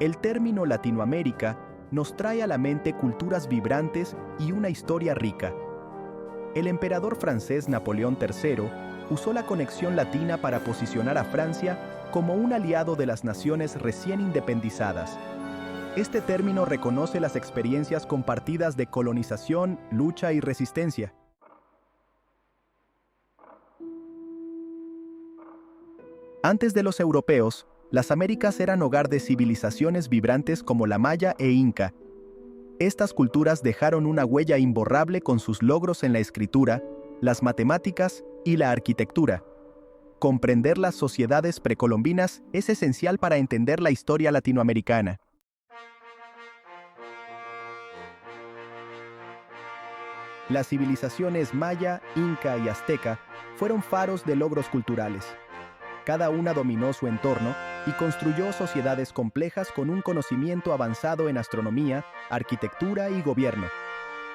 El término Latinoamérica nos trae a la mente culturas vibrantes y una historia rica. El emperador francés Napoleón III usó la conexión latina para posicionar a Francia como un aliado de las naciones recién independizadas. Este término reconoce las experiencias compartidas de colonización, lucha y resistencia. Antes de los europeos, las Américas eran hogar de civilizaciones vibrantes como la maya e inca. Estas culturas dejaron una huella imborrable con sus logros en la escritura, las matemáticas y la arquitectura. Comprender las sociedades precolombinas es esencial para entender la historia latinoamericana. Las civilizaciones maya, inca y azteca fueron faros de logros culturales. Cada una dominó su entorno y construyó sociedades complejas con un conocimiento avanzado en astronomía, arquitectura y gobierno.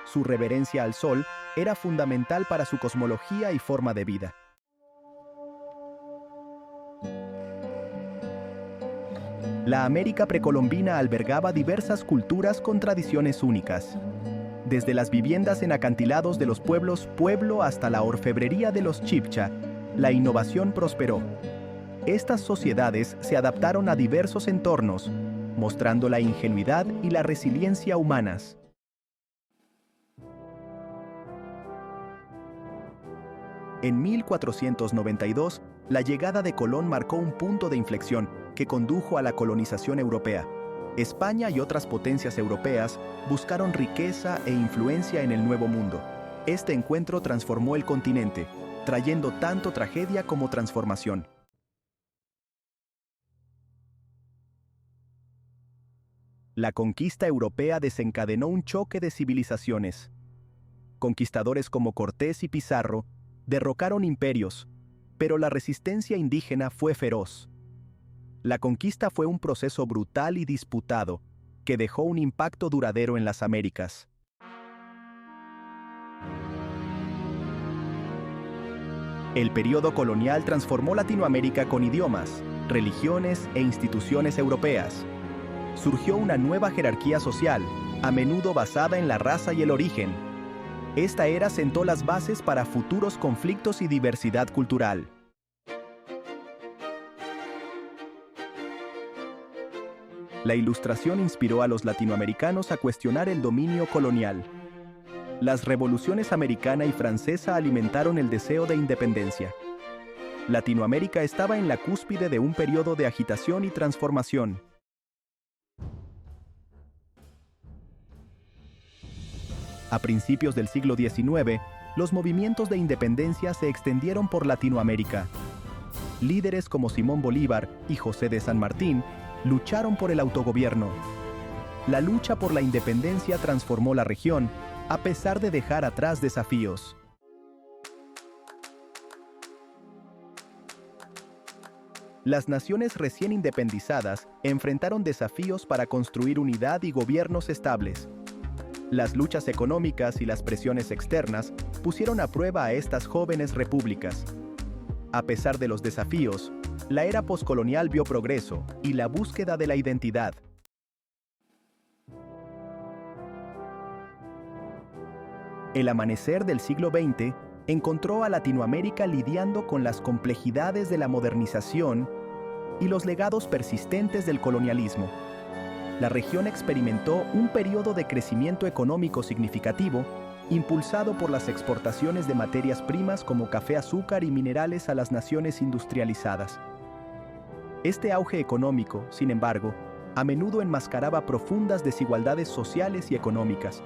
Su reverencia al sol era fundamental para su cosmología y forma de vida. La América precolombina albergaba diversas culturas con tradiciones únicas. Desde las viviendas en acantilados de los pueblos Pueblo hasta la orfebrería de los Chibcha, la innovación prosperó. Estas sociedades se adaptaron a diversos entornos, mostrando la ingenuidad y la resiliencia humanas. En 1492, la llegada de Colón marcó un punto de inflexión que condujo a la colonización europea. España y otras potencias europeas buscaron riqueza e influencia en el Nuevo Mundo. Este encuentro transformó el continente, trayendo tanto tragedia como transformación. La conquista europea desencadenó un choque de civilizaciones. Conquistadores como Cortés y Pizarro derrocaron imperios, pero la resistencia indígena fue feroz. La conquista fue un proceso brutal y disputado, que dejó un impacto duradero en las Américas. El periodo colonial transformó Latinoamérica con idiomas, religiones e instituciones europeas. Surgió una nueva jerarquía social, a menudo basada en la raza y el origen. Esta era sentó las bases para futuros conflictos y diversidad cultural. La Ilustración inspiró a los latinoamericanos a cuestionar el dominio colonial. Las revoluciones americana y francesa alimentaron el deseo de independencia. Latinoamérica estaba en la cúspide de un periodo de agitación y transformación. A principios del siglo XIX, los movimientos de independencia se extendieron por Latinoamérica. Líderes como Simón Bolívar y José de San Martín lucharon por el autogobierno. La lucha por la independencia transformó la región, a pesar de dejar atrás desafíos. Las naciones recién independizadas enfrentaron desafíos para construir unidad y gobiernos estables. Las luchas económicas y las presiones externas pusieron a prueba a estas jóvenes repúblicas. A pesar de los desafíos, la era poscolonial vio progreso y la búsqueda de la identidad. El amanecer del siglo XX encontró a Latinoamérica lidiando con las complejidades de la modernización y los legados persistentes del colonialismo. La región experimentó un periodo de crecimiento económico significativo, impulsado por las exportaciones de materias primas como café, azúcar y minerales a las naciones industrializadas. Este auge económico, sin embargo, a menudo enmascaraba profundas desigualdades sociales y económicas.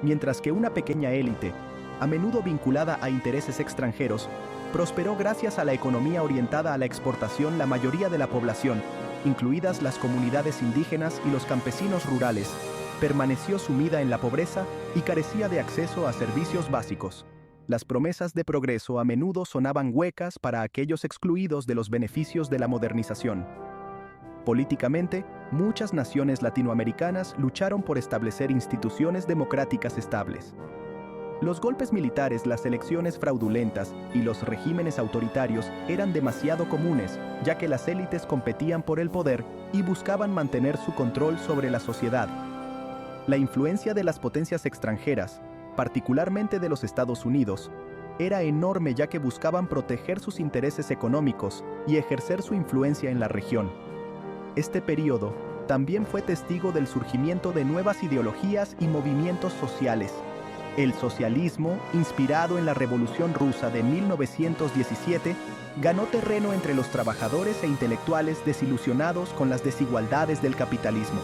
Mientras que una pequeña élite, a menudo vinculada a intereses extranjeros, prosperó gracias a la economía orientada a la exportación, la mayoría de la población, incluidas las comunidades indígenas y los campesinos rurales, permaneció sumida en la pobreza y carecía de acceso a servicios básicos. Las promesas de progreso a menudo sonaban huecas para aquellos excluidos de los beneficios de la modernización. Políticamente, muchas naciones latinoamericanas lucharon por establecer instituciones democráticas estables. Los golpes militares, las elecciones fraudulentas y los regímenes autoritarios eran demasiado comunes, ya que las élites competían por el poder y buscaban mantener su control sobre la sociedad. La influencia de las potencias extranjeras, particularmente de los Estados Unidos, era enorme, ya que buscaban proteger sus intereses económicos y ejercer su influencia en la región. Este período también fue testigo del surgimiento de nuevas ideologías y movimientos sociales. El socialismo, inspirado en la Revolución Rusa de 1917, ganó terreno entre los trabajadores e intelectuales desilusionados con las desigualdades del capitalismo.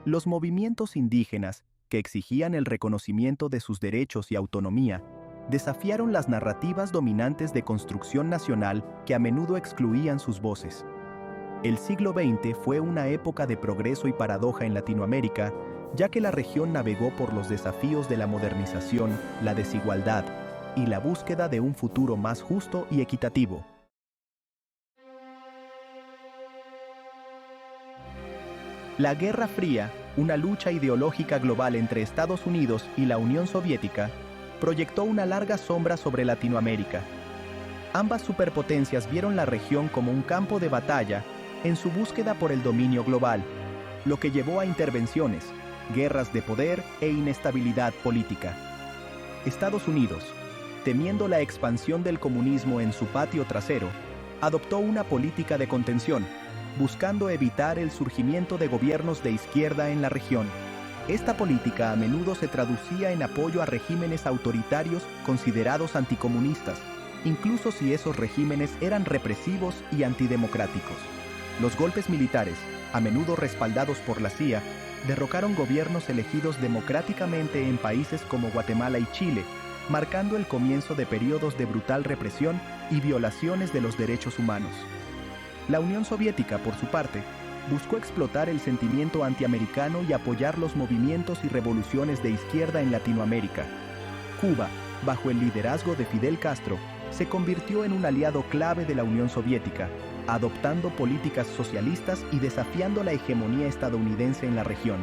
Los movimientos indígenas, que exigían el reconocimiento de sus derechos y autonomía, desafiaron las narrativas dominantes de construcción nacional que a menudo excluían sus voces. El siglo XX fue una época de progreso y paradoja en Latinoamérica, ya que la región navegó por los desafíos de la modernización, la desigualdad y la búsqueda de un futuro más justo y equitativo. La Guerra Fría, una lucha ideológica global entre Estados Unidos y la Unión Soviética, proyectó una larga sombra sobre Latinoamérica. Ambas superpotencias vieron la región como un campo de batalla en su búsqueda por el dominio global, lo que llevó a intervenciones, guerras de poder e inestabilidad política. Estados Unidos, temiendo la expansión del comunismo en su patio trasero, adoptó una política de contención, buscando evitar el surgimiento de gobiernos de izquierda en la región. Esta política a menudo se traducía en apoyo a regímenes autoritarios considerados anticomunistas, incluso si esos regímenes eran represivos y antidemocráticos. Los golpes militares, a menudo respaldados por la CIA, derrocaron gobiernos elegidos democráticamente en países como Guatemala y Chile, marcando el comienzo de periodos de brutal represión y violaciones de los derechos humanos. La Unión Soviética, por su parte, buscó explotar el sentimiento antiamericano y apoyar los movimientos y revoluciones de izquierda en Latinoamérica. Cuba, bajo el liderazgo de Fidel Castro, se convirtió en un aliado clave de la Unión Soviética, adoptando políticas socialistas y desafiando la hegemonía estadounidense en la región.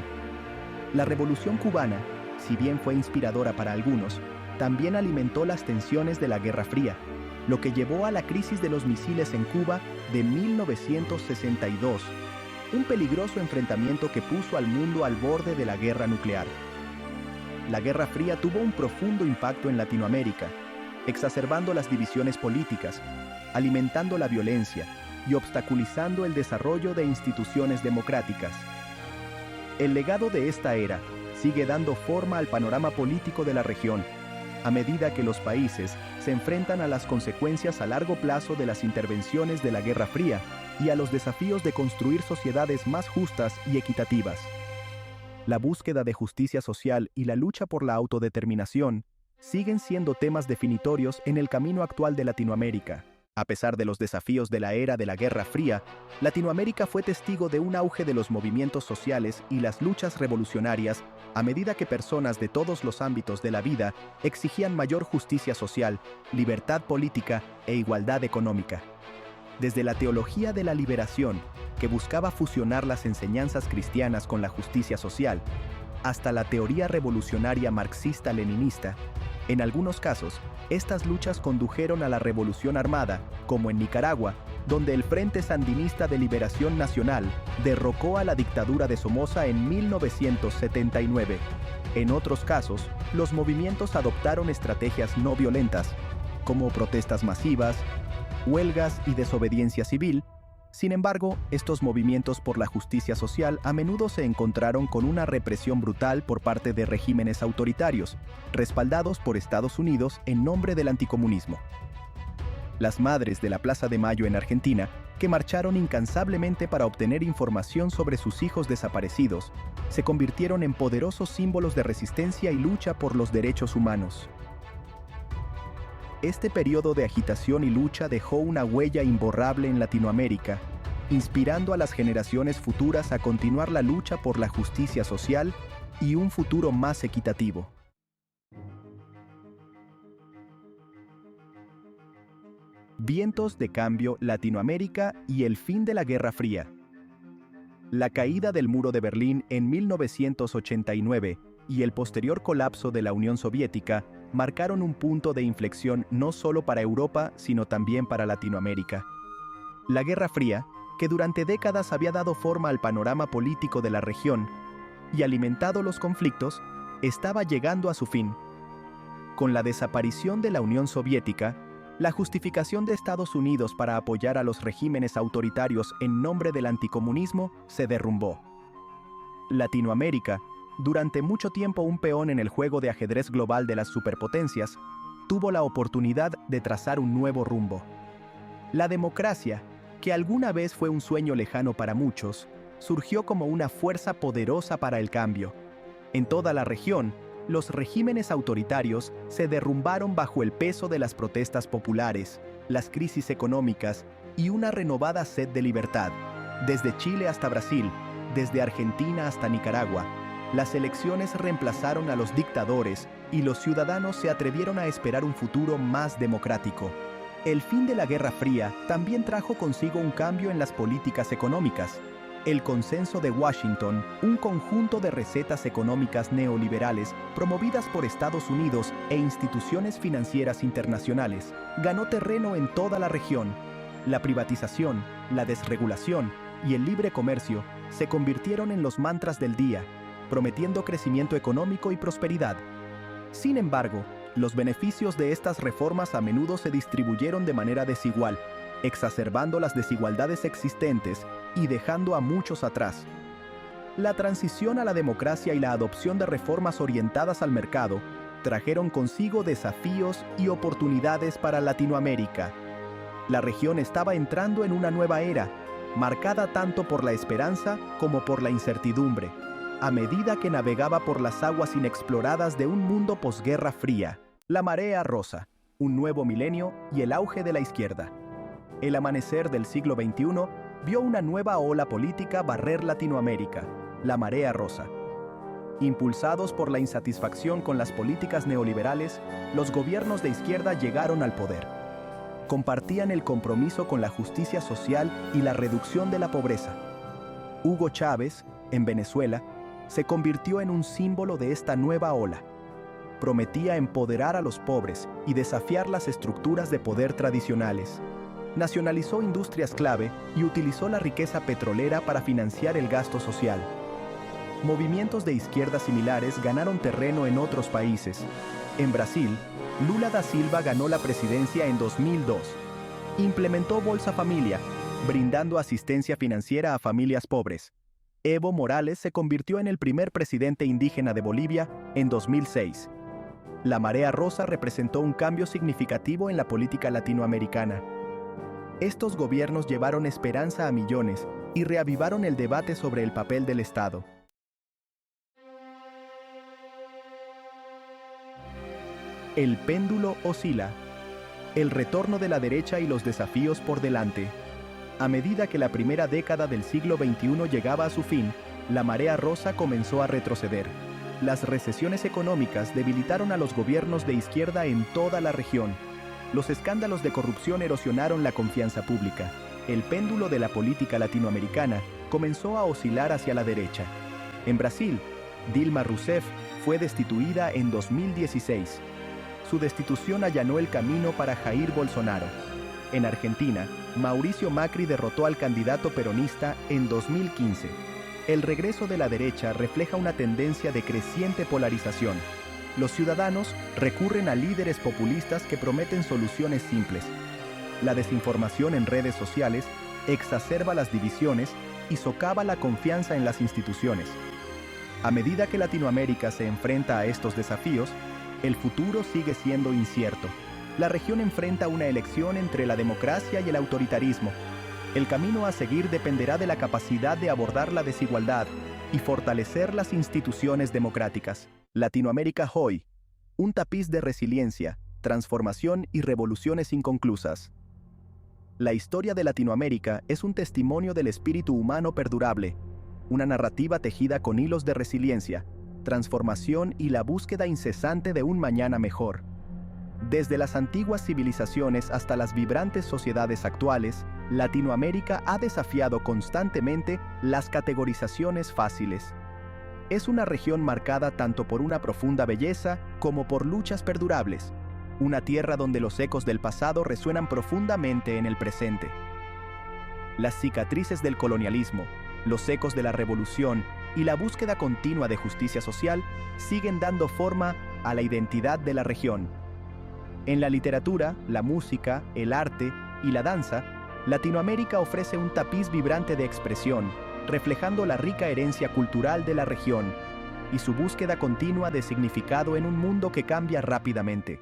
La Revolución Cubana, si bien fue inspiradora para algunos, también alimentó las tensiones de la Guerra Fría, lo que llevó a la crisis de los misiles en Cuba de 1962, un peligroso enfrentamiento que puso al mundo al borde de la guerra nuclear. La Guerra Fría tuvo un profundo impacto en Latinoamérica, exacerbando las divisiones políticas, alimentando la violencia y obstaculizando el desarrollo de instituciones democráticas. El legado de esta era sigue dando forma al panorama político de la región, a medida que los países se enfrentan a las consecuencias a largo plazo de las intervenciones de la Guerra Fría y a los desafíos de construir sociedades más justas y equitativas. La búsqueda de justicia social y la lucha por la autodeterminación siguen siendo temas definitorios en el camino actual de Latinoamérica. A pesar de los desafíos de la era de la Guerra Fría, Latinoamérica fue testigo de un auge de los movimientos sociales y las luchas revolucionarias a medida que personas de todos los ámbitos de la vida exigían mayor justicia social, libertad política e igualdad económica. Desde la teología de la liberación, que buscaba fusionar las enseñanzas cristianas con la justicia social, hasta la teoría revolucionaria marxista-leninista, en algunos casos, estas luchas condujeron a la Revolución Armada, como en Nicaragua, donde el Frente Sandinista de Liberación Nacional derrocó a la dictadura de Somoza en 1979. En otros casos, los movimientos adoptaron estrategias no violentas, como protestas masivas, huelgas y desobediencia civil. Sin embargo, estos movimientos por la justicia social a menudo se encontraron con una represión brutal por parte de regímenes autoritarios, respaldados por Estados Unidos en nombre del anticomunismo. Las madres de la Plaza de Mayo en Argentina, que marcharon incansablemente para obtener información sobre sus hijos desaparecidos, se convirtieron en poderosos símbolos de resistencia y lucha por los derechos humanos. Este periodo de agitación y lucha dejó una huella imborrable en Latinoamérica, inspirando a las generaciones futuras a continuar la lucha por la justicia social y un futuro más equitativo. Vientos de cambio, Latinoamérica y el fin de la Guerra Fría. La caída del muro de Berlín en 1989 y el posterior colapso de la Unión Soviética marcaron un punto de inflexión no solo para Europa, sino también para Latinoamérica. La Guerra Fría, que durante décadas había dado forma al panorama político de la región y alimentado los conflictos, estaba llegando a su fin. Con la desaparición de la Unión Soviética, la justificación de Estados Unidos para apoyar a los regímenes autoritarios en nombre del anticomunismo se derrumbó. Latinoamérica, durante mucho tiempo un peón en el juego de ajedrez global de las superpotencias, tuvo la oportunidad de trazar un nuevo rumbo. La democracia, que alguna vez fue un sueño lejano para muchos, surgió como una fuerza poderosa para el cambio. En toda la región, los regímenes autoritarios se derrumbaron bajo el peso de las protestas populares, las crisis económicas y una renovada sed de libertad. Desde Chile hasta Brasil, desde Argentina hasta Nicaragua, las elecciones reemplazaron a los dictadores y los ciudadanos se atrevieron a esperar un futuro más democrático. El fin de la Guerra Fría también trajo consigo un cambio en las políticas económicas. El Consenso de Washington, un conjunto de recetas económicas neoliberales promovidas por Estados Unidos e instituciones financieras internacionales, ganó terreno en toda la región. La privatización, la desregulación y el libre comercio se convirtieron en los mantras del día, prometiendo crecimiento económico y prosperidad. Sin embargo, los beneficios de estas reformas a menudo se distribuyeron de manera desigual, exacerbando las desigualdades existentes y dejando a muchos atrás. La transición a la democracia y la adopción de reformas orientadas al mercado trajeron consigo desafíos y oportunidades para Latinoamérica. La región estaba entrando en una nueva era, marcada tanto por la esperanza como por la incertidumbre, a medida que navegaba por las aguas inexploradas de un mundo posguerra fría. La marea rosa, un nuevo milenio y el auge de la izquierda. El amanecer del siglo XXI vio una nueva ola política barrer Latinoamérica, la marea rosa. Impulsados por la insatisfacción con las políticas neoliberales, los gobiernos de izquierda llegaron al poder. Compartían el compromiso con la justicia social y la reducción de la pobreza. Hugo Chávez, en Venezuela, se convirtió en un símbolo de esta nueva ola. Prometía empoderar a los pobres y desafiar las estructuras de poder tradicionales. Nacionalizó industrias clave y utilizó la riqueza petrolera para financiar el gasto social. Movimientos de izquierda similares ganaron terreno en otros países. En Brasil, Lula da Silva ganó la presidencia en 2002. Implementó Bolsa Familia, brindando asistencia financiera a familias pobres. Evo Morales se convirtió en el primer presidente indígena de Bolivia en 2006. La marea rosa representó un cambio significativo en la política latinoamericana. Estos gobiernos llevaron esperanza a millones y reavivaron el debate sobre el papel del Estado. El péndulo oscila. El retorno de la derecha y los desafíos por delante. A medida que la primera década del siglo XXI llegaba a su fin, la marea rosa comenzó a retroceder. Las recesiones económicas debilitaron a los gobiernos de izquierda en toda la región. Los escándalos de corrupción erosionaron la confianza pública. El péndulo de la política latinoamericana comenzó a oscilar hacia la derecha. En Brasil, Dilma Rousseff fue destituida en 2016. Su destitución allanó el camino para Jair Bolsonaro. En Argentina, Mauricio Macri derrotó al candidato peronista en 2015. El regreso de la derecha refleja una tendencia de creciente polarización. Los ciudadanos recurren a líderes populistas que prometen soluciones simples. La desinformación en redes sociales exacerba las divisiones y socava la confianza en las instituciones. A medida que Latinoamérica se enfrenta a estos desafíos, el futuro sigue siendo incierto. La región enfrenta una elección entre la democracia y el autoritarismo. El camino a seguir dependerá de la capacidad de abordar la desigualdad y fortalecer las instituciones democráticas. Latinoamérica hoy, un tapiz de resiliencia, transformación y revoluciones inconclusas. La historia de Latinoamérica es un testimonio del espíritu humano perdurable, una narrativa tejida con hilos de resiliencia, transformación y la búsqueda incesante de un mañana mejor. Desde las antiguas civilizaciones hasta las vibrantes sociedades actuales, Latinoamérica ha desafiado constantemente las categorizaciones fáciles. Es una región marcada tanto por una profunda belleza como por luchas perdurables, una tierra donde los ecos del pasado resuenan profundamente en el presente. Las cicatrices del colonialismo, los ecos de la revolución y la búsqueda continua de justicia social siguen dando forma a la identidad de la región. En la literatura, la música, el arte y la danza, Latinoamérica ofrece un tapiz vibrante de expresión, reflejando la rica herencia cultural de la región y su búsqueda continua de significado en un mundo que cambia rápidamente.